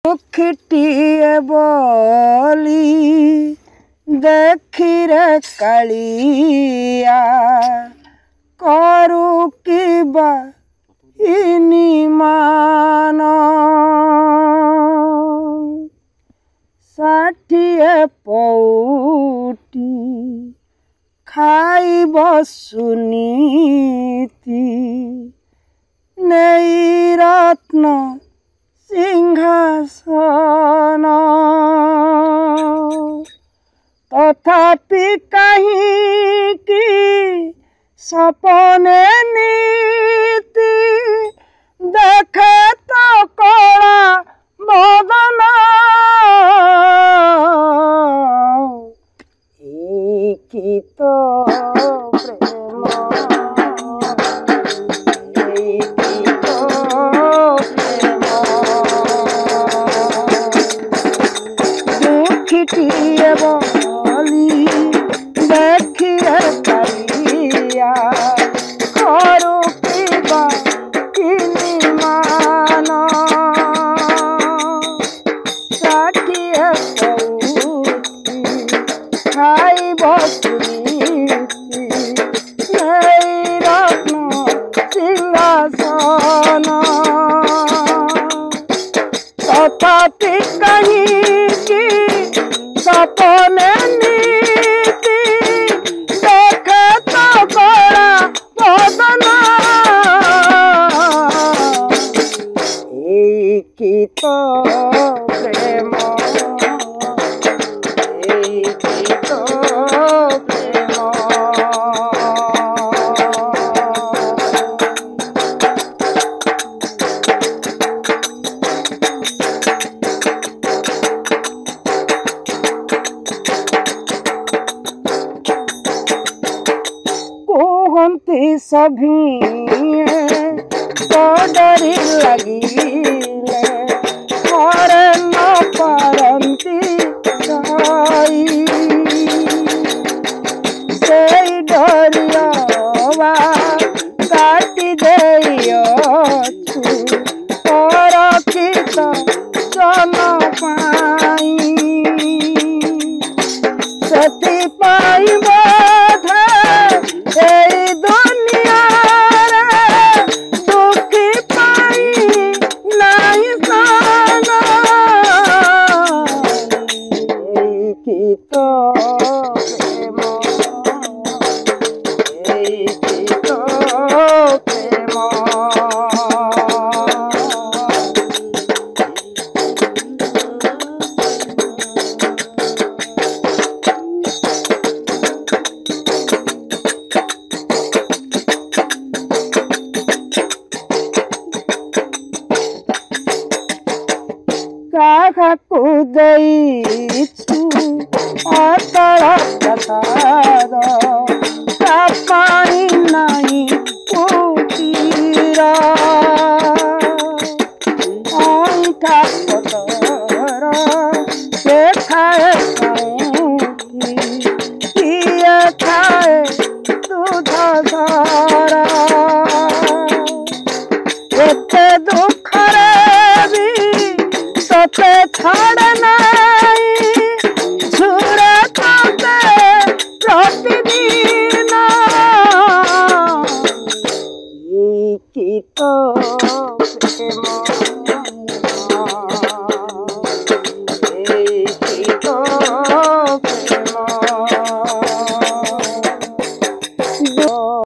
दुखिटिए बोली देखी रे कालिया करू की बा इनी मान 60 पौटी खाइब सुनीति नेई रत्न सिंहासन तथापि कहीं की सपने नीति देखे तो कला बदन की तो प्रेम दुखिटिए बोली देखी रे कालिया करू की बा इनी मान 60 पौटी खाइब सुनीति नेई रत्न सिंहासन तथापि कहीं की सपने नीति देखे तो बड़ा बदन की तो प्रेम की तो प्रेम कहती सभी तो डरी लगिले और न पारंती जाई से डरिया काटी देयो और की तो जन पाई सती पाई बाधा दुनिया दुखी पाई नहीं साना की तो प्रेम की तो प्रेम काहाकू देइछु अतल प्रसाद पाई नहीं कुटीरा अंठा पतर से खाए किए खाए दूध सारा एते दुख रे भी सते छाड़ना